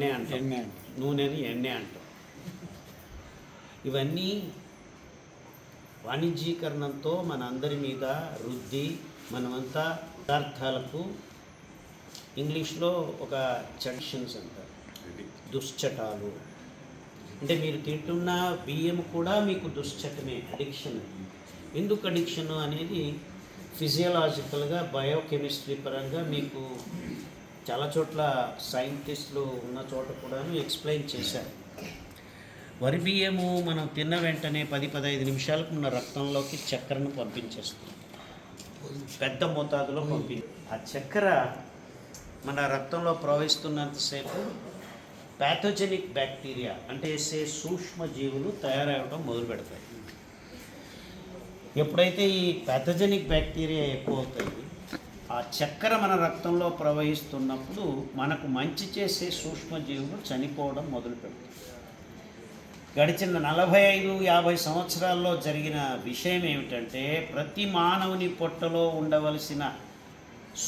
ఎన్నె అంటాం, నూనెని ఎన్నె అంటాం. ఇవన్నీ వాణిజ్యీకరణంతో మన అందరి మీద రుద్ది మనమంతా పదార్థాలకు ఇంగ్లీష్లో ఒక చడిషన్స్ అంటారు, దుశ్చటాలు. అంటే మీరు తింటున్న బియ్యం కూడా మీకు దుశ్చటమే, అడిక్షన్. ఎందుకు అడిక్షన్ అనేది ఫిజియలాజికల్గా బయోకెమిస్ట్రీ పరంగా మీకు చాలా చోట్ల సైంటిస్టులు ఉన్న చోట కూడా ఎక్స్ప్లెయిన్ చేశారు. వరి బియ్యము మనం తిన్న వెంటనే 10-15 నిమిషాలకు మన రక్తంలోకి చక్కెరను పంపించేస్తుంది, పెద్ద మోతాదులో ఆ చక్కెర మన రక్తంలో ప్రవహిస్తున్నంతసేపు ప్యాథోజెనిక్ బ్యాక్టీరియా అంటే సూక్ష్మజీవులు తయారవడం మొదలు పెడతాయి. ఎప్పుడైతే ఈ ప్యాథోజెనిక్ బ్యాక్టీరియా ఎక్కువ అవుతాయి, ఆ చక్కెర మన రక్తంలో ప్రవహిస్తున్నప్పుడు మనకు మంచి చేసే సూక్ష్మజీవులు చనిపోవడం మొదలు పెడతాయి. గడిచిన 45-50 సంవత్సరాల్లో జరిగిన విషయం ఏమిటంటే, ప్రతి మానవుని పొట్టలో ఉండవలసిన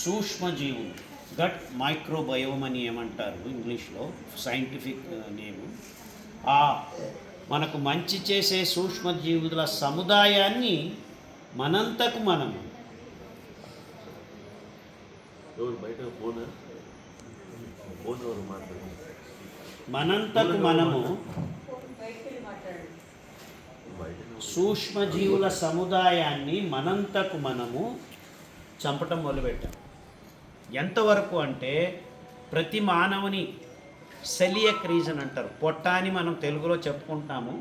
సూక్ష్మజీవులు, గట్ మైక్రోబయోమ్ అని ఏమంటారు ఇంగ్లీష్లో, సైంటిఫిక్ నేము, ఆ మనకు మంచి చేసే సూక్ష్మజీవుల సముదాయాన్ని మనంతకు మనము సూక్ష్మజీవుల సముదాయాన్ని మనంతకు మనము చంపటం మొదలుపెట్టాం. ఎంతవరకు అంటే ప్రతి మానవుని సెలియక్ రీజన్ అంటారు, పొట్ట అని మనం తెలుగులో చెప్పుకుంటాము,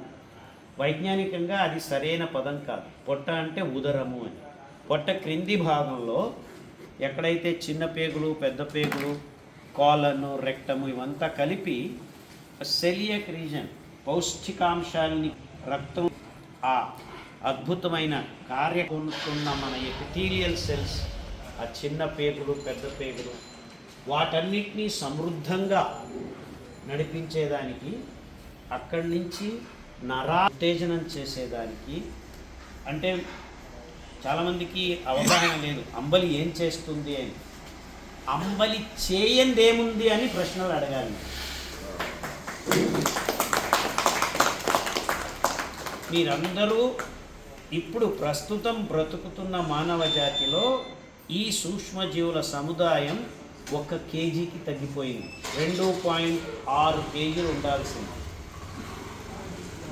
వైజ్ఞానికంగా అది సరైన పదం కాదు. పొట్ట అంటే ఉదరము అని. పొట్ట క్రింది భాగంలో ఎక్కడైతే చిన్న పేగులు, పెద్ద పేగులు, కాలను, రెక్టము ఇవంతా కలిపి సెలియక్ రీజన్, పౌష్టికాంశాలని రక్తం ఆ అద్భుతమైన కార్యకొనుతున్న మన ఎపిథీలియల్ సెల్స్, ఆ చిన్న పేగులు, పెద్ద పేగులు, వాటన్నిటినీ సమృద్ధంగా నడిపించేదానికి, అక్కడి నుంచి నరాత్తేజనం చేసేదానికి. అంటే చాలామందికి అవగాహన లేదు అంబలి ఏం చేస్తుంది అని. అంబలి చేయందేముంది అని ప్రశ్నలు అడగాలి. మీరందరూ ఇప్పుడు ప్రస్తుతం బ్రతుకుతున్న మానవ జాతిలో ఈ సూక్ష్మజీవుల సముదాయం 1 కేజీకి తగ్గిపోయింది. 2.6 కేజీలు ఉండాల్సింది.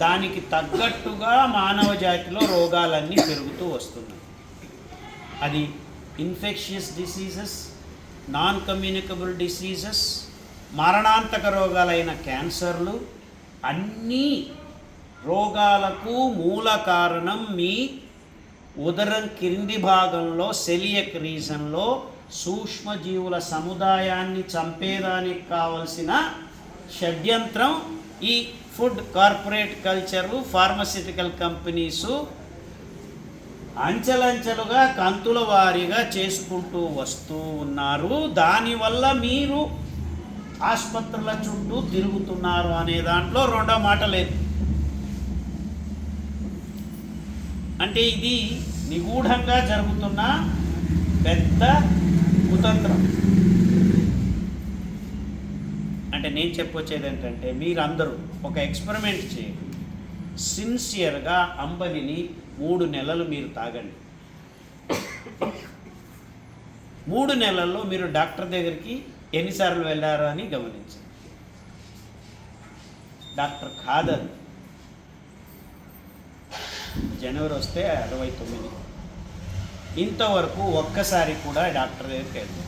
దానికి తగ్గట్టుగా మానవ జాతిలో రోగాలన్నీ పెరుగుతూ వస్తున్నాయి. అది infectious diseases, non communicable diseases, మరణాంతక రోగాలైన క్యాన్సర్లు, అన్నీ రోగాలకు మూల కారణం మీ ఉదరం క్రింది భాగంలో సెలియక్ రీజన్లో సూక్ష్మజీవుల సముదాయాన్ని చంపేదానికి కావలసిన షడ్యంత్రం ఈ food corporate culture, pharmaceutical companies అంచెలంచెలుగా కంతుల వారీగా చేసుకుంటూ వస్తూ ఉన్నారు. దానివల్ల మీరు ఆసుపత్రుల చుట్టూ తిరుగుతున్నారు అనే దాంట్లో రెండో మాట లేదు. అంటే ఇది నిగూఢంగా జరుగుతున్న పెద్ద కుతంత్రం. అంటే నేను చెప్పొచ్చేది ఏంటంటే, మీరందరూ ఒక ఎక్స్పెరిమెంట్ చేయండి. సిన్సియర్గా అంబలిని 3 నెలలు మీరు తాగండి. 3 నెలల్లో మీరు డాక్టర్ దగ్గరికి ఎన్నిసార్లు వెళ్ళారో అని గమనించండి. డాక్టర్ ఖాదర్ జనవరి వస్తే 69, ఇంతవరకు ఒక్కసారి కూడా డాక్టర్ దగ్గరికి వెళ్ళారు.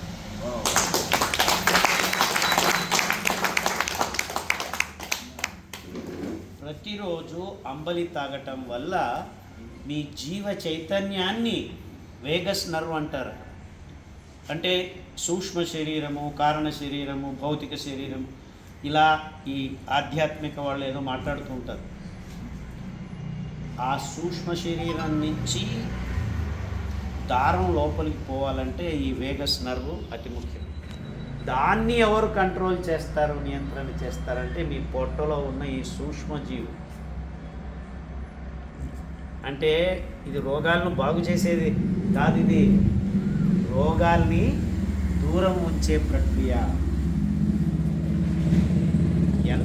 ప్రతిరోజు అంబలి తాగటం వల్ల మీ జీవ చైతన్యాన్ని, వేగస్ నర్వ్ అంటారు, అంటే సూక్ష్మ శరీరము, కారణ శరీరము, భౌతిక శరీరం, ఇలా ఈ ఆధ్యాత్మిక వాళ్ళు ఏదో మాట్లాడుతూ ఉంటారు. ఆ సూక్ష్మ శరీరం నుంచి దారం లోపలికి పోవాలంటే ఈ వేగస్ నర్వ్ అతి ముఖ్యం. దాన్ని ఎవరు కంట్రోల్ చేస్తారు, నియంత్రణ చేస్తారంటే మీ పొట్టలో ఉన్న ఈ సూక్ష్మజీవి. అంటే ఇది రోగాలను బాగు చేసేది కాదు, ఇది రోగాల్ని దూరం ఉంచే ప్రక్రియ.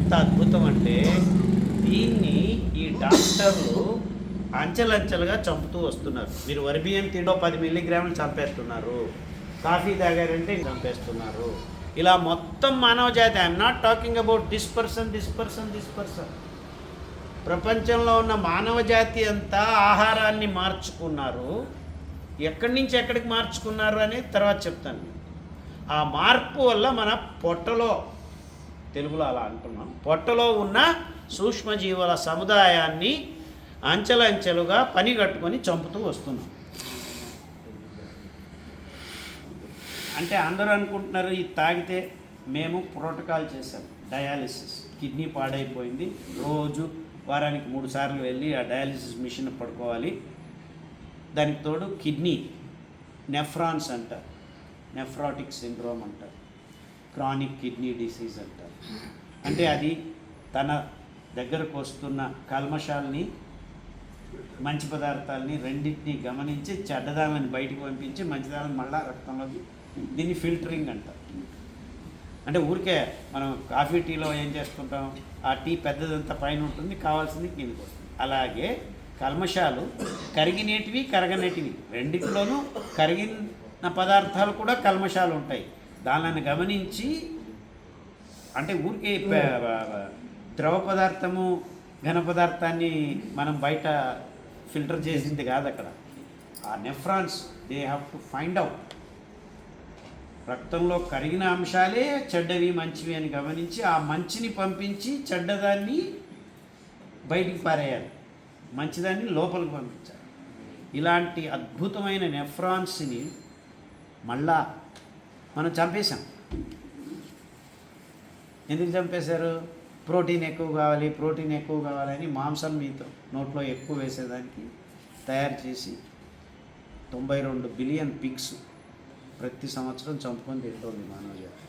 ఎంత అద్భుతం అంటే దీన్ని ఈ డాక్టర్లు అంచెలంచెలుగా చంపుతూ వస్తున్నారు. మీరు వరి బియ్యం తిండో 10 మిల్లీగ్రాములు చంపేస్తున్నారు, కాఫీ తాగారంటే చంపేస్తున్నారు. ఇలా మొత్తం మానవ జాతి, I'm not talking about this person. ప్రపంచంలో ఉన్న మానవ జాతి అంతా ఆహారాన్ని మార్చుకున్నారు. ఎక్కడి నుంచి ఎక్కడికి మార్చుకున్నారు అనేది తర్వాత చెప్తాను. ఆ మార్పు వల్ల మన పొట్టలో, తెలుగులో అలా అంటున్నాం, పొట్టలో ఉన్న సూక్ష్మజీవుల సముదాయాన్ని అంచెలంచెలుగా పని కట్టుకొని చంపుతూ వస్తున్నాం. అంటే అందరూ అనుకుంటున్నారు ఇది తాగితే. మేము ప్రోటోకాల్ చేశాం, డయాలిసిస్. కిడ్నీ పాడైపోయింది, రోజు వారానికి 3 సార్లు వెళ్ళి ఆ డయాలిసిస్ మిషన్ పడుకోవాలి. దానికి తోడు కిడ్నీ నెఫ్రాన్స్ అంటారు, నెఫ్రాటిక్ సిండ్రోమ్ అంటారు, క్రానిక్ కిడ్నీ డిసీజ్ అంటారు. అంటే అది తన దగ్గరకు వస్తున్న కల్మషాలని, మంచి పదార్థాలని రెండింటినీ గమనించి చెడ్డదానాన్ని బయటకు పంపించి మంచిదానాన్ని మళ్ళా రక్తంలోకి, దీన్ని ఫిల్టరింగ్ అంటారు. అంటే ఊరికే మనం కాఫీ టీలో ఏం చేసుకుంటాం, ఆ టీ పెద్దదంతా పైన ఉంటుంది, కావాల్సింది కిందకి వస్తుంది. అలాగే కల్మషాలు కరిగినేటివి, కరగనేటివి, రెండిట్లోనూ కరిగిన పదార్థాలు కూడా కల్మషాలు ఉంటాయి. దానిని గమనించి, అంటే ఊరికే ద్రవ పదార్థము ఘన పదార్థాన్ని మనం బయట ఫిల్టర్ చేసింది కాదు. అక్కడ ఆ nephrons they have to find out. రక్తంలో కరిగిన అంశాలే చెడ్డవి మంచివి అని గమనించి ఆ మంచిని పంపించి చెడ్డదాన్ని బయటికి పారేయాలి, మంచిదాన్ని లోపలికి పంపించాలి. ఇలాంటి అద్భుతమైన నెఫ్రాన్స్ని మళ్ళా మనం చంపేశాం. ఎందుకు చంపేశారు? ప్రోటీన్ ఎక్కువ కావాలని మాంసం మీతో నోట్లో ఎక్కువ వేసేదానికి తయారు చేసి 92 బిలియన్ పిగ్స్ ప్రతి సంవత్సరం చంపుకొని తింటుంది మానవ జాతి.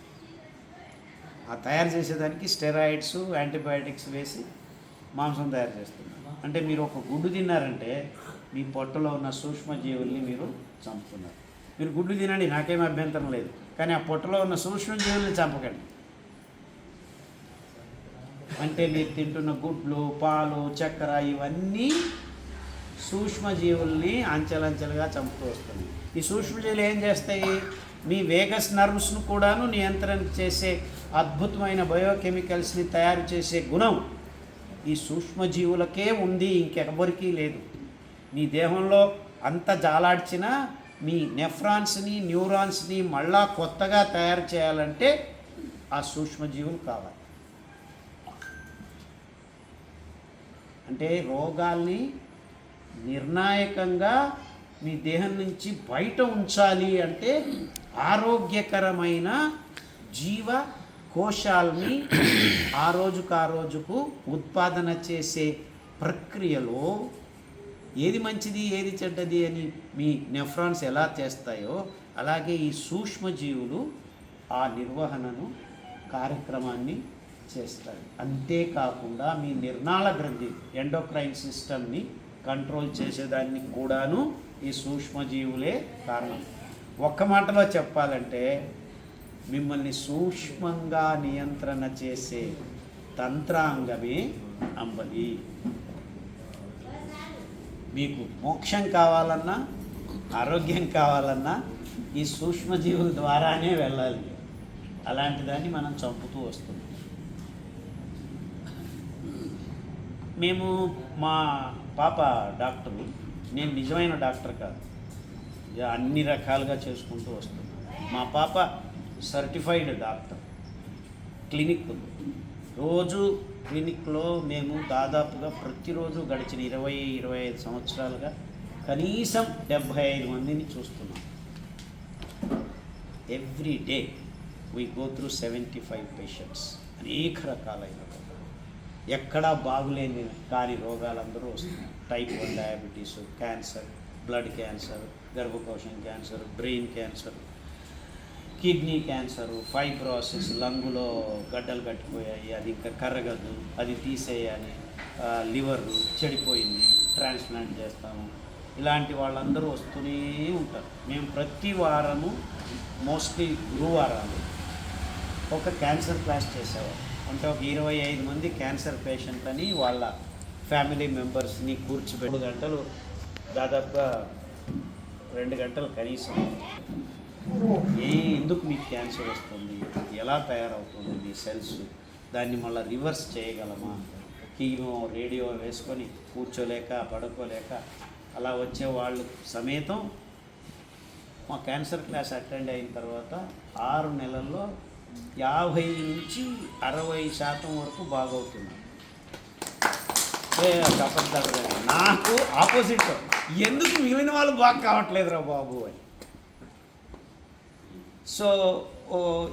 ఆ తయారు చేసేదానికి స్టెరాయిడ్స్, యాంటీబయాటిక్స్ వేసి మాంసం తయారు చేస్తున్నారు. అంటే మీరు ఒక గుడ్డు తిన్నారంటే మీ పొట్టలో ఉన్న సూక్ష్మజీవుల్ని మీరు చంపుతున్నారు. మీరు గుడ్డు తినండి, నాకేం అభ్యంతరం లేదు, కానీ ఆ పొట్టలో ఉన్న సూక్ష్మజీవుల్ని చంపకండి. అంటే మీరు తింటున్న గుడ్లు, పాలు, చక్కెర ఇవన్నీ సూక్ష్మజీవుల్ని అంచెలంచెలుగా చంపుతూ వస్తున్నాయి. ఈ సూక్ష్మజీవులు ఏం చేస్తాయి? మీ వేగస్ నర్వ్స్ను కూడాను నియంత్రణ చేసే అద్భుతమైన బయోకెమికల్స్ని తయారు చేసే గుణం ఈ సూక్ష్మజీవులకే ఉంది, ఇంకెవరికీ లేదు. మీ దేహంలో అంత జాలాడ్చినా మీ నెఫ్రాన్స్ని, న్యూరాన్స్ని మళ్ళా కొత్తగా తయారు చేయాలంటే ఆ సూక్ష్మజీవులు కావాలి. అంటే రోగాల్ని నిర్ణాయకంగా మీ దేహం నుంచి బయట ఉంచాలి అంటే ఆరోగ్యకరమైన జీవ కోశాలని ఆ రోజుకు ఉత్పాదన చేసే ప్రక్రియలో ఏది మంచిది ఏది చెడ్డది అని మీ నెఫ్రాన్స్ ఎలా చేస్తాయో అలాగే ఈ సూక్ష్మజీవులు ఆ నిర్వహణను కార్యక్రమాన్ని చేస్తాయి. అంతేకాకుండా మీ నిర్నాళ గ్రంథి ఎండోక్రైన్ సిస్టమ్ని కంట్రోల్ చేసేదాన్ని కూడాను ఈ సూక్ష్మజీవులే కారణం. ఒక్క మాటలో చెప్పాలంటే మిమ్మల్ని సూక్ష్మంగా నియంత్రణ చేసే తంత్రాంగమే అంబలి. మీకు మోక్షం కావాలన్నా ఆరోగ్యం కావాలన్నా ఈ సూక్ష్మజీవుల ద్వారానే వెళ్ళాలి. అలాంటి దాన్ని మనం చంపుతూ వస్తున్నాం. మేము మా పాప డాక్టరు, నేను నిజమైన డాక్టర్ కాదు, అన్ని రకాలుగా చేసుకుంటూ వస్తున్నాను. మా పాప సర్టిఫైడ్ డాక్టర్, క్లినిక్ ఉంది. రోజు క్లినిక్లో మేము దాదాపుగా ప్రతిరోజు గడిచిన 20-25 సంవత్సరాలుగా కనీసం 75 మందిని చూస్తున్నాం. Every day we go through 75 patients. అనేక రకాలైన రోగాలు, ఎక్కడా బాగులేని కాని రోగాలందరూ వస్తున్నాయి. Type 1 diabetes, cancer, blood cancer, గర్భకోశం cancer, brain cancer, kidney cancer, fibrosis, లంగులో గడ్డలు కట్టిపోయాయి, అది ఇంకా కరగదు, అది తీసేయాలి, లివర్ చెడిపోయింది, ట్రాన్స్ప్లాంట్ చేస్తాము. ఇలాంటి వాళ్ళందరూ వస్తూనే ఉంటారు. మేము ప్రతి వారము మోస్ట్లీ గురువారాలు ఒక క్యాన్సర్ క్లాస్ చేసేవాళ్ళం. అంటే ఒక 25 మంది క్యాన్సర్ పేషెంట్లని వాళ్ళ ఫ్యామిలీ మెంబర్స్ని కూర్చోబెట్టి 3 గంటలు దాదాపుగా 2 గంటలు కనీసం ఎందుకు మీకు క్యాన్సర్ వస్తుంది, ఎలా తయారవుతుంది మీ సెల్స్, దాన్ని మళ్ళీ రివర్స్ చేయగలమా, కీమో రేడియో వేసుకొని కూర్చోలేక పడుకోలేక అలా వచ్చే వాళ్ళు సమేతం మా క్యాన్సర్ క్లాస్ అటెండ్ అయిన తర్వాత 6 నెలల్లో 50 నుంచి 60% వరకు బాగవుతున్నారు. చెప్పండి, నాకు ఆపోజిట్, ఎందుకు మిగిలిన వాళ్ళు బాగా కావట్లేదురా బాబు అని. సో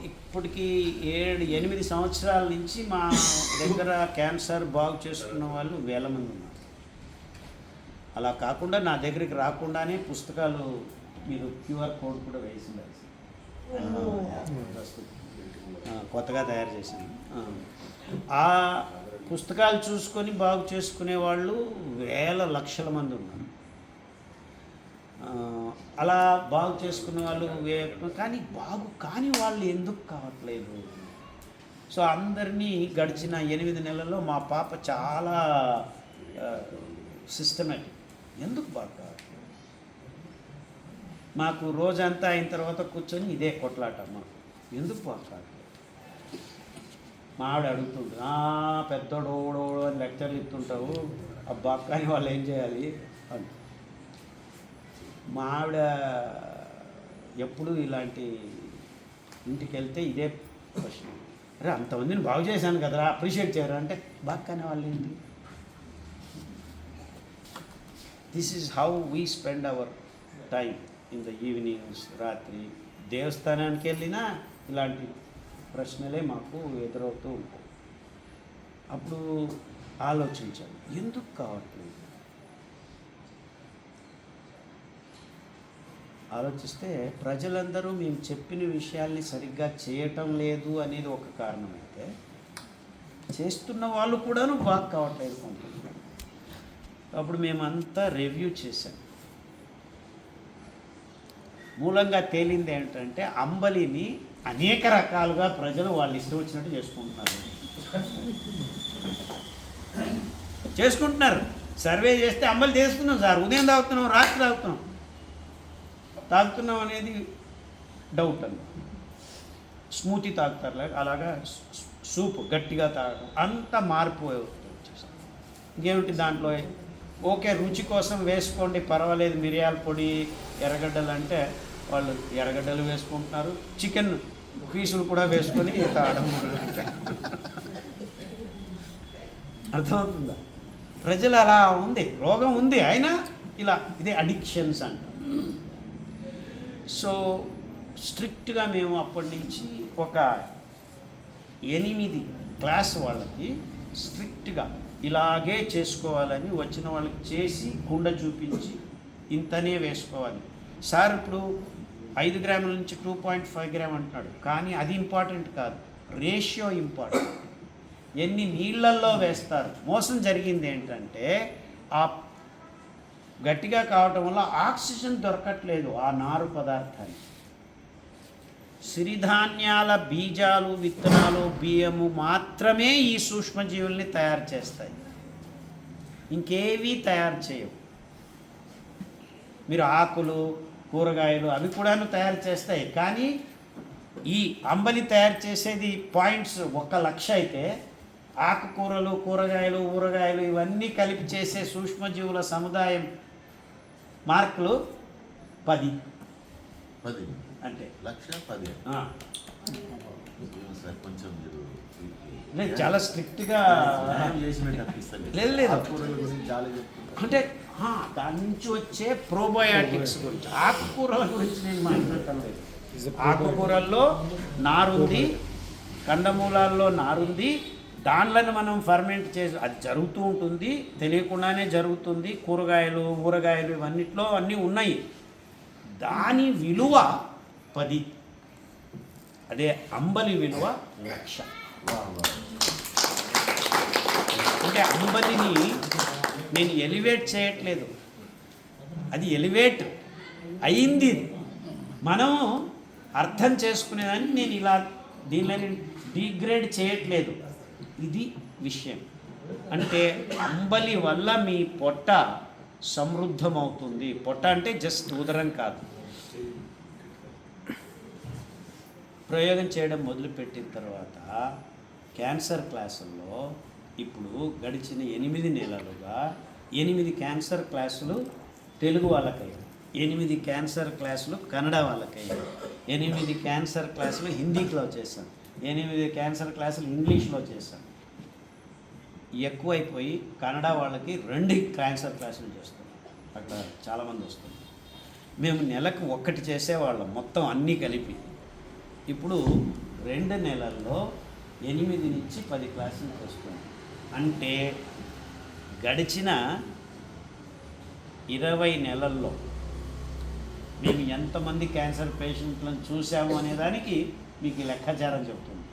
ఇప్పటికి 7-8 సంవత్సరాల నుంచి మా దగ్గర క్యాన్సర్ బాగు చేసుకున్న వాళ్ళు వేల మంది ఉన్నారు. అలా కాకుండా నా దగ్గరికి రాకుండానే పుస్తకాలు మీరు క్యూఆర్ కోడ్ కూడా వేసిండారు, కొత్తగా తయారు చేశాను. ఆ పుస్తకాలు చూసుకొని బాగు చేసుకునే వాళ్ళు వేల లక్షల మంది ఉన్నారు. అలా బాగు చేసుకునే వాళ్ళు కానీ బాగు కాని వాళ్ళు ఎందుకు కావట్లేదు? సో అందరినీ గడిచిన 8 నెలల్లో మా పాప చాలా సిస్టమేటిక్, ఎందుకు బాగా కావట్లేదు? మాకు రోజంతా అయిన తర్వాత కూర్చొని ఇదే కొట్లాటమ్మా, ఎందుకు బాగా కావట్లేదు? మా ఆవిడ అడుగుతుంటుంది, పెద్దోడోడో అని లెక్చర్లు ఇస్తుంటావు, అబ్బా కానీ వాళ్ళు ఏం చేయాలి అని. మా ఆవిడ ఎప్పుడు ఇలాంటి ఇంటికి వెళ్తే ఇదే క్వశ్చన్, అరే అంతమందిని బాగు చేశాను కదరా, అప్రిషియేట్ చేయరు అంటే బాగానే వాళ్ళు ఏంటి? This is how we spend our time in the evenings. రాత్రి దేవస్థానానికి వెళ్ళినా ఇలాంటి ప్రశ్నలే మాకు ఎదురవుతూ ఉంటాయి. అప్పుడు ఆలోచించాను, ఎందుకు కావట్లేదు? ఆలోచిస్తే ప్రజలందరూ మేము చెప్పిన విషయాల్ని సరిగ్గా చేయటం లేదు అనేది ఒక కారణం అయితే, చేస్తున్న వాళ్ళు కూడాను బాగా కావట్లేదు కొంతమంది. అప్పుడు మేమంతా రివ్యూ చేశాం. మూలంగా తేలింది ఏంటంటే, అంబలిని అనేక రకాలుగా ప్రజలు వాళ్ళు ఇష్టం వచ్చినట్టు చేసుకుంటున్నారు. సర్వే చేస్తే అంబలి చేసుకున్నాం సార్, ఉదయం తాగుతున్నాం, రాత్రి తాగుతున్నాం అనేది డౌట్ అండి. స్మూతీ తాగుతారు, అలాగా సూప్ గట్టిగా తాగడం, అంత మార్పు వచ్చేసాం. ఇంకేమిటి దాంట్లో, ఓకే రుచి కోసం వేసుకోండి పర్వాలేదు, మిరియాల పొడి, ఎర్రగడ్డలు అంటే వాళ్ళు ఎర్రగడ్డలు వేసుకుంటున్నారు, చికెన్ పీసులు కూడా వేసుకొని తాగడం. అర్థమవుతుందా? ప్రజలు అలా ఉంది, రోగం ఉంది అయినా ఇలా, ఇదే అడిక్షన్స్ అంటారు. సో స్ట్రిక్ట్గా మేము అప్పటి నుంచి ఒక 8 క్లాస్ వాళ్ళకి స్ట్రిక్ట్గా ఇలాగే చేసుకోవాలని, వచ్చిన వాళ్ళకి చేసి కుండ చూపించి ఇంతనే వేసుకోవాలి సార్. ఇప్పుడు 5 గ్రాముల నుంచి 2.5 గ్రామ్ అంటున్నాడు, కానీ అది ఇంపార్టెంట్ కాదు, రేషియో ఇంపార్టెంట్. ఎన్ని నీళ్ళల్లో వేస్తారు? మోసం జరిగింది ఏంటంటే, ఆ గట్టిగా కావటం వల్ల ఆక్సిజన్ దొరకట్లేదు ఆ నారు పదార్థాన్ని. సిరిధాన్యాల బీజాలు, విత్తనాలు, బియ్యము మాత్రమే ఈ సూక్ష్మజీవుల్ని తయారు చేస్తాయి, ఇంకేవీ తయారు చేయవు. మీరు ఆకులు, కూరగాయలు అవి కూడాను తయారు చేస్తాయి, కానీ ఈ అంబలి తయారు చేసేది పాయింట్స్ 1,00,000 అయితే, ఆకుకూరలు, కూరగాయలు, ఊరగాయలు ఇవన్నీ కలిపి చేసే సూక్ష్మజీవుల సముదాయం మార్కులు 10 అంటే 1,10,000. లేదు, చాలా స్ట్రిక్ట్గా లేదు. అంటే దాని నుంచి వచ్చే ప్రోబయాటిక్స్ గురించి, ఆకుకూరల గురించి నేను మాట్లాడటం లేదు. ఆకుకూరల్లో నారుంది, కందమూలాల్లో నారుంది, దాంట్లను మనం ఫర్మెంట్ చేసి అది జరుగుతూ ఉంటుంది, తెలియకుండానే జరుగుతుంది. కూరగాయలు, ఊరగాయలు ఇవన్నిట్లో అన్నీ ఉన్నాయి. దాని విలువ 10, అదే అంబలి విలువ 1,00,000. అంటే అంబలిని నేను ఎలివేట్ చేయట్లేదు, అది ఎలివేట్ అయింది. మనం అర్థం చేసుకునేదాన్ని నేను ఇలా దీనిని డిగ్రేడ్ చేయట్లేదు. ఇది విషయం. అంటే అంబలి వల్ల మీ పొట్ట సమృద్ధమవుతుంది. పొట్ట అంటే జస్ట్ ఉదరం కాదు. ప్రయోగం చేయడం మొదలుపెట్టిన తర్వాత క్యాన్సర్ క్లాసుల్లో ఇప్పుడు గడిచిన 8 నెలలుగా 8 క్యాన్సర్ క్లాసులు తెలుగు వాళ్ళకయ్యాయి, 8 క్యాన్సర్ క్లాసులు కన్నడ వాళ్ళకయ్యాయి, 8 క్యాన్సర్ క్లాసులు హిందీలో చేశాం, 8 క్యాన్సర్ క్లాసులు ఇంగ్లీష్లో చేశాం. ఎక్కువైపోయి కన్నడ వాళ్ళకి 2 క్యాన్సర్ క్లాసులు చేస్తున్నాం. అక్కడ చాలామంది వస్తున్నారు. మేము నెలకు 1 చేసేవాళ్ళం మొత్తం అన్నీ కలిపి. ఇప్పుడు 2 నెలల్లో 8 నుంచి 10 క్లాసులు చేస్తున్నాం. అంటే గడిచిన 20 నెలల్లో మేము ఎంతమంది క్యాన్సర్ పేషెంట్లను చూసాము అనేదానికి మీకు లెక్కాచారం చెప్తుంది.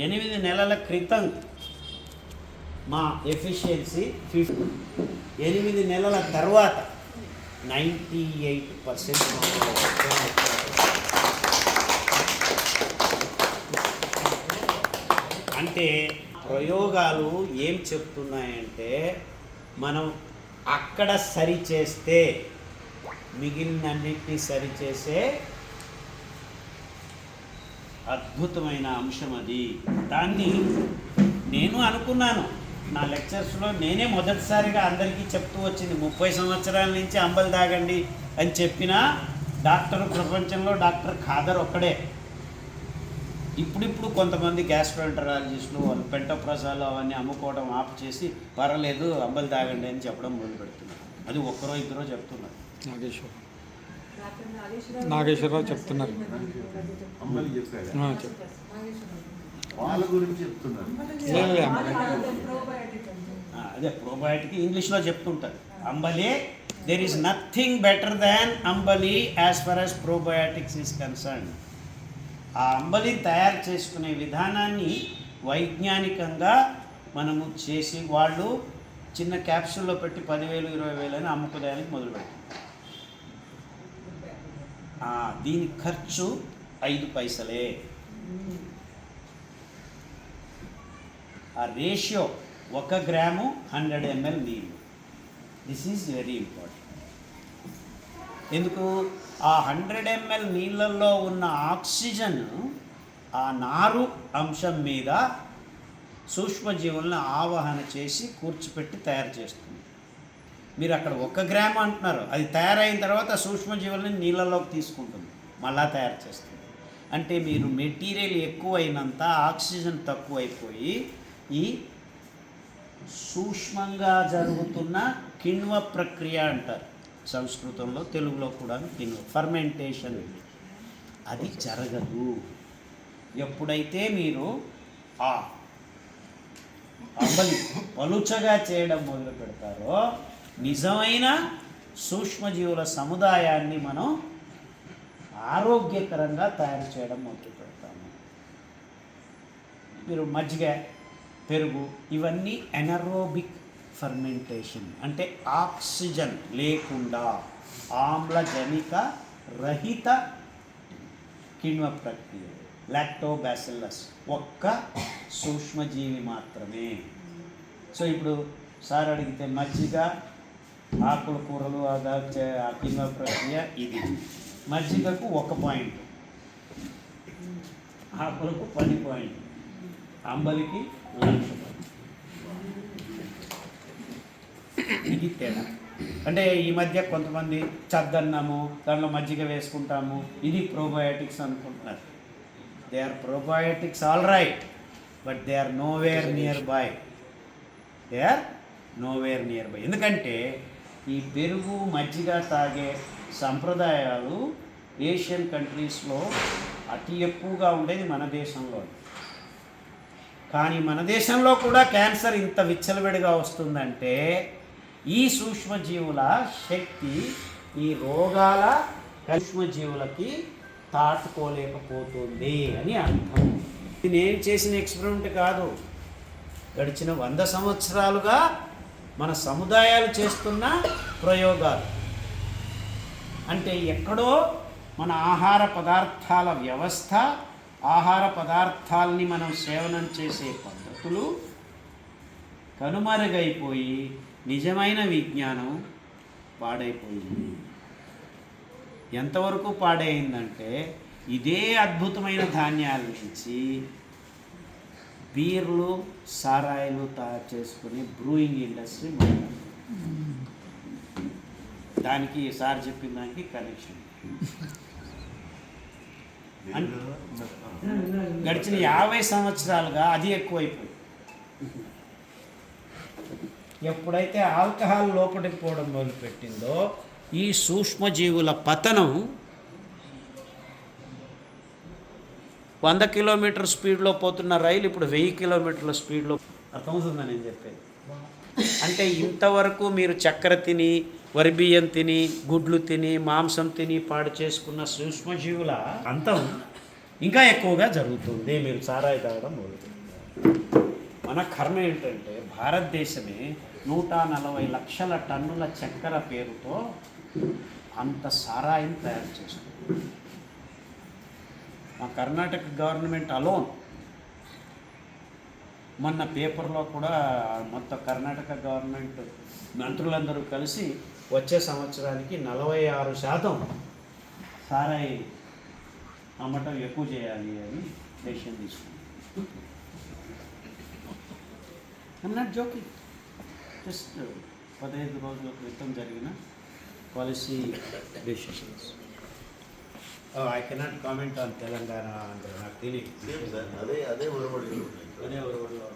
8 నెలల క్రితం మా ఎఫిషియన్సీ 50, 8 నెలల తర్వాత 98%. అంటే ప్రయోగాలు ఏం చెప్తున్నాయంటే మనం అక్కడ సరిచేస్తే మిగిలినన్నింటినీ సరిచేసే అద్భుతమైన అంశం అది. దాన్ని నేను అనుకున్నాను నా లెక్చర్స్లో. నేనే మొదటిసారిగా అందరికీ చెప్తూ వచ్చింది. 30 సంవత్సరాల నుంచి అంబలి తాగండి అని చెప్పిన డాక్టర్ ప్రపంచంలో డాక్టర్ ఖాదర్ ఒక్కడే. ఇప్పుడిప్పుడు కొంతమంది గ్యాస్ట్రోఎంటరాలజిస్టులు వాళ్ళు పెంటోప్రసాలు అవన్నీ అమ్ముకోవడం ఆఫ్ చేసి పర్వాలేదు అంబలి తాగండి అని చెప్పడం మొదలు పెడుతున్నారు. అది 1-2 చెప్తున్నారు. నాగేశ్వరరావు చెప్తున్నారు. వాళ్ళ గురించి చెప్తున్నారు. అదే ప్రోబయాటిక్ ఇంగ్లీష్లో చెప్తుంటారు. Ambali, there is nothing better than ambali as far as probiotics is concern. ఆ అంబలి తయారు చేసుకునే విధానాన్ని వైజ్ఞానికంగా మనము చేసి వాళ్ళు చిన్న క్యాప్సూల్లో పెట్టి 10,000, 20,000 అని అమ్ముకోవడానికి మొదలుపెట్టారు. దీని ఖర్చు 5 పైసలే. ఆ రేషియో 1 గ్రాము 100 ml నీళ్ళు. This is very important. ఎందుకు? ఆ 100 ml నీళ్ళల్లో ఉన్న ఆక్సిజన్ ఆ నారు అంశం మీద సూక్ష్మజీవులను ఆవాహన చేసి కూర్చిపెట్టి తయారు చేస్తుంది. మీరు అక్కడ 1 గ్రాము అంటున్నారు, అది తయారైన తర్వాత సూక్ష్మజీవులని నీళ్ళలోకి తీసుకుంటుంది, మళ్ళా తయారు చేస్తుంది. అంటే మీరు మెటీరియల్ ఎక్కువైనంత ఆక్సిజన్ తక్కువైపోయి ఈ సూక్ష్మంగా జరుగుతున్న కిణ్వ ప్రక్రియ అంటారు సంస్కృతంలో, తెలుగులో కూడా కిణ్వ ఫర్మెంటేషన్, అది జరగదు. ఎప్పుడైతే మీరు ఆ అంబలి పలుచగా చేయడం మొదలు పెడతారో నిజమైన సూక్ష్మజీవుల సముదాయాన్ని మనం ఆరోగ్యకరంగా తయారు చేయడం మొదలు పెడతాము. మీరు మజ్జిగ, పెరుగు ఇవన్నీ ఎనరోబిక్ ఫర్మెంటేషన్, అంటే ఆక్సిజన్ లేకుండా ఆమ్లజనిక రహిత కిణ్వ ప్రక్రియ. లాక్టోబాసిల్లస్ ఒక్క సూక్ష్మజీవి మాత్రమే. సో ఇప్పుడు సార్ అడిగితే మజ్జిగ, ఆకుల కూరలు ఆ కిణ్వ ప్రక్రియ ఇది. మజ్జిగకు 1 పాయింట్, ఆకులకు 10 పాయింట్, అంబలికి 1,00,000. ఇది తేడా. అంటే ఈ మధ్య కొంతమంది చద్దన్నము దాంట్లో మజ్జిగ వేసుకుంటాము, ఇది ప్రోబయాటిక్స్ అనుకుంటున్నారు. They are probiotics all right, but they are nowhere near by. ఎందుకంటే ఈ పెరుగు మజ్జిగ తాగే సంప్రదాయాలు ఏషియన్ కంట్రీస్లో అతి ఎక్కువగా ఉండేది మన దేశంలో. కానీ మన దేశంలో కూడా క్యాన్సర్ ఇంత విచ్చలవిడిగా వస్తుందంటే ఈ సూక్ష్మజీవుల శక్తి ఈ రోగాల సూక్ష్మజీవులకి తాటుకోలేకపోతుంది అని అర్థం. ఇది నేను చేసిన ఎక్స్పెరిమెంట్ కాదు, గడిచిన 100 సంవత్సరాలుగా మన సముదాయాలు చేస్తున్న ప్రయోగాలు. అంటే ఎక్కడో మన ఆహార పదార్థాల వ్యవస్థ ఆహార పదార్థాలని మనం సేవనం చేసే పద్ధతులు కనుమరుగైపోయి నిజమైన విజ్ఞానం పాడైపోయింది. ఎంతవరకు పాడైందంటే ఇదే అద్భుతమైన ధాన్యాల నుంచి బీర్లు సారాయిలు తయారు చేసుకుని బ్రూయింగ్ ఇండస్ట్రీ మొదలైంది. దానికి సార్ చెప్పిన దానికి కనెక్షన్ గడిచిన 50 సంవత్సరాలుగా అది ఎక్కువైపోయింది. ఎప్పుడైతే ఆల్కహాల్ లోపలికి పోవడం మొదలుపెట్టిందో ఈ సూక్ష్మజీవుల పతనం 100 కిలోమీటర్ స్పీడ్లో పోతున్న రైలు ఇప్పుడు 1000 కిలోమీటర్ల స్పీడ్లో. అర్థమవుతుందని నేను చెప్పేది. అంటే ఇంతవరకు మీరు చక్కెర తిని, వరి బియ్యం తిని, గుడ్లు తిని, మాంసం తిని పాడు చేసుకున్న సూక్ష్మజీవుల అంతం ఇంకా ఎక్కువగా జరుగుతుంది మీరు సారాయి తాగడం మొదలుపెట్టారు. మన కర్మ ఏంటంటే భారతదేశమే 140 లక్షల టన్నుల చక్కెర పేరుతో అంత సారాయిని తయారు చేస్తుంది. మా కర్ణాటక గవర్నమెంట్ అలోన్ మొన్న పేపర్లో కూడా మొత్తం కర్ణాటక గవర్నమెంట్ మంత్రులందరూ కలిసి వచ్చే సంవత్సరానికి 46% సారాయి అమ్మటం ఎక్కువ చేయాలి అని డెసిషన్ తీసుకుంది. I'm not joking. జస్ట్ 15 రోజుల క్రితం జరిగిన policy decisions. I cannot comment on Telangana అంటే నాకు తెలియదు. అదే ఒరవడి అదే ఒరవడిలో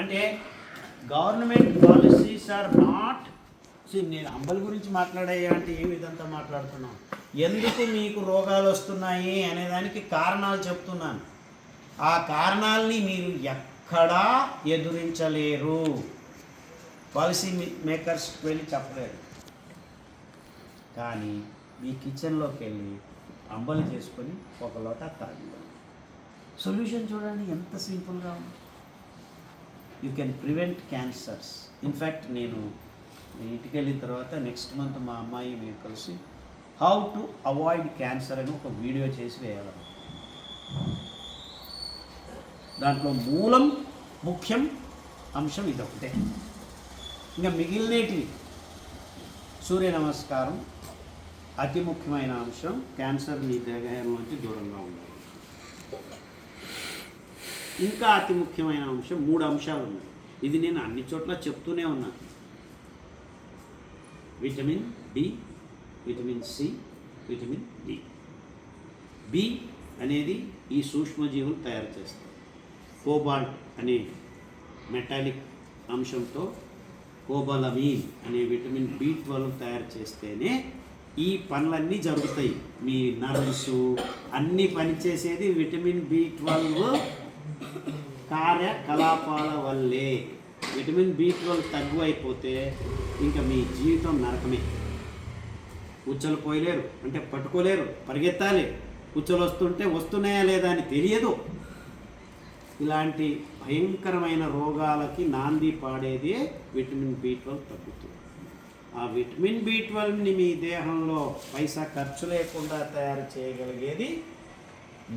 అంటే గవర్నమెంట్ పాలసీస్ ఆర్ నాట్. నేను అంబలి గురించి మాట్లాడాయా అంటే ఏ విధంగా మాట్లాడుతున్నాను, ఎందుకు మీకు రోగాలు వస్తున్నాయి అనేదానికి కారణాలు చెప్తున్నాను. ఆ కారణాలని మీరు ఎక్కడా ఎదురించలేరు. పాలసీ మేకర్స్కి వెళ్ళి చెప్పలేరు. కానీ మీ కిచెన్లోకి వెళ్ళి అంబలి చేసుకొని ఒక లోట తాగి సొల్యూషన్ చూడండి ఎంత సింపుల్గా ఉంది. You can prevent cancers. In fact నేను ఇంటికి వెళ్ళిన తర్వాత నెక్స్ట్ మంత్ మా అమ్మాయి మేము కలిసి హౌ టు అవాయిడ్ క్యాన్సర్ అని ఒక వీడియో చేసి వేయాలి. దాంట్లో ముఖ్యం అంశం ఇదొకటే. ఇంకా మిగిలినటివి సూర్య నమస్కారం అతి ముఖ్యమైన అంశం. క్యాన్సర్ మీ దేహంలోంచి దూరంగా ఉండాలి. ఇంకా అతి ముఖ్యమైన అంశం 3 అంశాలు ఉన్నాయి. ఇది నేను అన్ని చోట్ల చెప్తూనే ఉన్నాను. Vitamin D, vitamin C, vitamin D. B అనేది ఈ సూక్ష్మజీవులు తయారు చేస్తారు. కోబాల్ట్ అనే మెటాలిక్ అంశంతో కోబలమీన్ అనే విటమిన్ B12 తయారు చేస్తేనే ఈ పనులన్నీ జరుగుతాయి. మీ నర్వ్స్ అన్నీ పనిచేసేది విటమిన్ B12 కార్యకలాపాల వల్లే. విటమిన్ B12 తగ్గువైపోతే ఇంకా మీ జీవితం నరకమే. ఉచ్చలు పోయలేరు, అంటే పట్టుకోలేరు, పరిగెత్తాలి, ఉచ్చలు వస్తుంటే వస్తున్నాయా లేదా అని తెలియదు. ఇలాంటి భయంకరమైన రోగాలకి నాంది పాడేదే విటమిన్ B12 తగ్గుతుంది. ఆ విటమిన్ B12ని మీ దేహంలో పైసా ఖర్చు లేకుండా తయారు చేయగలిగేది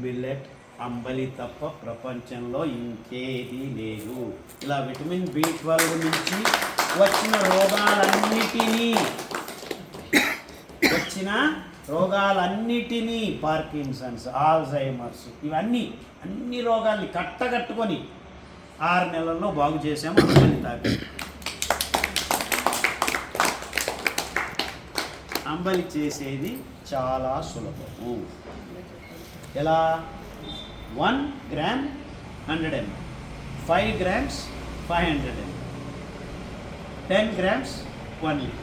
మిల్లెట్, అంబలి తప్ప ప్రపంచంలో ఇంకేది లేదు. ఇలా విటమిన్ B12 నుంచి వచ్చిన రోగాలన్నిటినీ పార్కిన్సన్స్, ఆల్జైమర్స్, ఇవన్నీ అన్ని రోగాల్ని కట్టగట్టుకొని 6 నెలల్లో బాగు చేసాము అంబలి తాగి. అంబలి చేసేది చాలా సులభము. ఎలా? 1 gram 100 ml, 5 grams 500 ml, 10 grams 1 liter.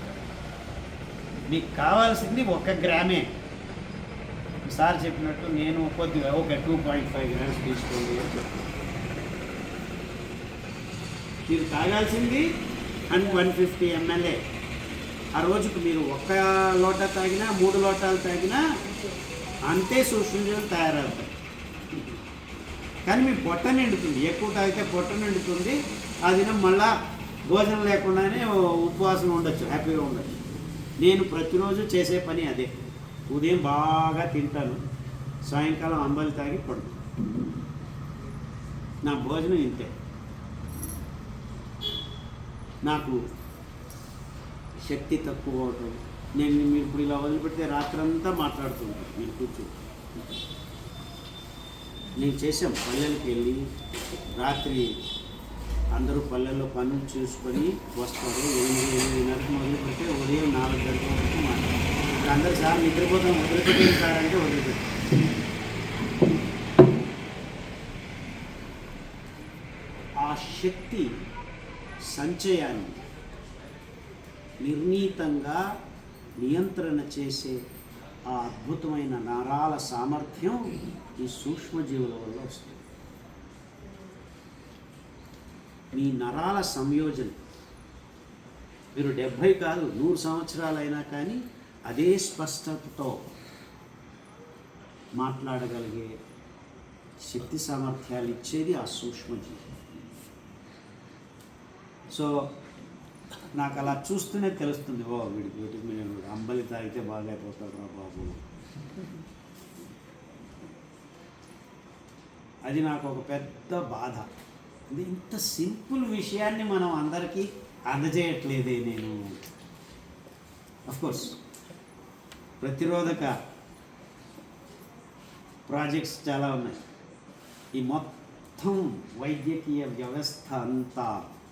మీకు కావాల్సింది 1 గ్రామే. సార్ చెప్పినట్టు నేను కొద్దిగా ఒక 2.5 grams తీసుకోండి అని చెప్పాను. మీరు తాగాల్సింది 150 ml. ఆ రోజుకు మీరు 1 లోటా తాగినా 3 లోటాలు తాగినా అంతే సూక్ష్మజీవులు తయారవుతాయి. కానీ మీ పొట్ట నిండుతుంది. ఎక్కువ తాగితే పొట్ట నిండుతుంది. ఆ దినం మళ్ళా భోజనం లేకుండానే ఉపవాసం ఉండొచ్చు, హ్యాపీగా ఉండొచ్చు. నేను ప్రతిరోజు చేసే పని అదే. ఉదయం బాగా తింటాను, సాయంకాలం అంబలి తాగి పడుకుంటాను. నా భోజనం ఇంతే. నాకు శక్తి తక్కువ అవటం, నేను మీరు ఇప్పుడు ఇలా వదిలిపెడితే రాత్రంతా మాట్లాడుతుంటాను. మీరు కూర్చో, నేను చేసాం పల్లెలకు వెళ్ళి రాత్రి అందరూ పల్లెల్లో పనులు చేసుకొని వస్తారు. 8:30 మొదలు పెడితే ఉదయం 4 గంటల వరకు మాట్లాడతారు. ఇప్పుడు అందరు సార్ నిద్రపోతాం, వదిలిపెట్టారు సార్ అంటే వదిలిపెట్టారు. ఆ శక్తి సంచయాన్ని నిర్ణీతంగా నియంత్రణ చేసే ఆ అద్భుతమైన నరాల సామర్థ్యం ఈ సూక్ష్మజీవుల వల్ల వస్తుంది. మీ నరాల సంయోజన మీరు 70 కాదు 100 సంవత్సరాలైనా కానీ అదే స్పష్టతతో మాట్లాడగలిగే శక్తి సామర్థ్యాలు ఇచ్చేది ఆ సూక్ష్మజీవి. సో నాకు అలా చూస్తూనే తెలుస్తుంది, ఓ వీడికి నేను అంబలి తాగితే బాగా అయిపోతాడు రా బాబు. అది నాకు ఒక పెద్ద బాధ. ఇది ఇంత సింపుల్ విషయాన్ని మనం అందరికీ అందజేయట్లేదే నేను. అఫ్కోర్స్ ప్రతిరోధక ప్రాజెక్ట్స్ చాలా ఉన్నాయి. ఈ మొత్తం వైద్యకీయ వ్యవస్థ అంతా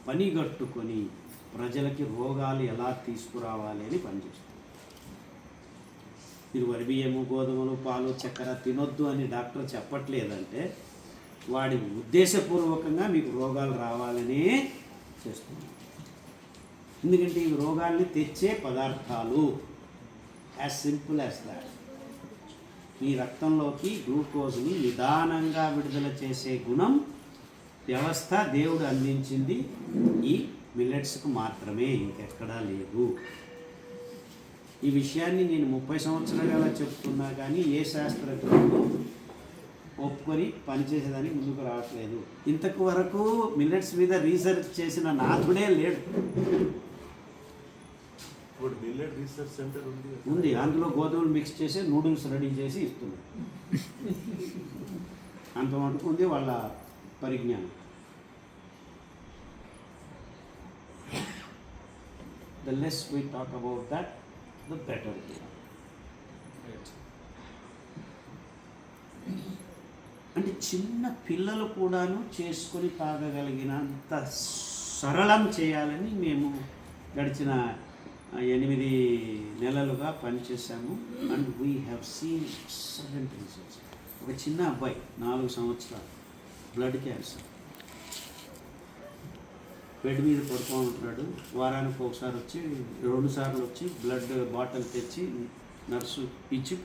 పనిగట్టుకొని ప్రజలకి రోగాలు ఎలా తీసుకురావాలి అని పనిచేస్తుంది. మీరు వరి బియ్యము, గోధుమలు, పాలు, చక్కెర తినొద్దు అని డాక్టర్ చెప్పట్లేదంటే వాడి ఉద్దేశపూర్వకంగా మీకు రోగాలు రావాలనే చేస్తుంది. ఎందుకంటే ఈ రోగాల్ని తెచ్చే పదార్థాలు, యాజ్ సింపుల్ యాజ్ దాట్. మీ రక్తంలోకి గ్లూకోజ్ని నిదానంగా విడుదల చేసే గుణం వ్యవస్థ దేవుడు అందించింది ఈ మిల్లెట్స్కు మాత్రమే, ఇంకెక్కడా లేదు. ఈ విషయాన్ని నేను 30 సంవత్సరాలుగా చెప్తున్నా కానీ ఏ శాస్త్రజ్ఞుడు ఒప్పుకొని పనిచేసేదానికి ముందుకు రావట్లేదు. ఇంతకు వరకు మిల్లెట్స్ మీద రీసెర్చ్ చేసిన నాథుడే లేడు. ఇప్పుడు మిల్లెట్ రీసెర్చ్ సెంటర్ ఉంది, అందులో గోధుమలు మిక్స్ చేసి నూడిల్స్ రెడీ చేసి ఇస్తున్నారు. అంత మటుకు ఉంది వాళ్ళ పరిజ్ఞానం. The less we talk about that, the better it is. అంటే చిన్న పిల్లలు కూడాను చేసుకొని తాగగలిగినంత సరళం చేయాలని మేము గడిచిన 8 నెలలుగా పనిచేసాము. And we have seen excellent results. ఒక చిన్న అబ్బాయి 4 సంవత్సరాలు, బ్లడ్ క్యాన్సర్, బెడ్ మీద పడుతూ ఉంటున్నాడు. వారానికి ఒకసారి వచ్చి 2 సార్లు వచ్చి బ్లడ్ బాటిల్ తెచ్చి నర్సు ఇచ్చి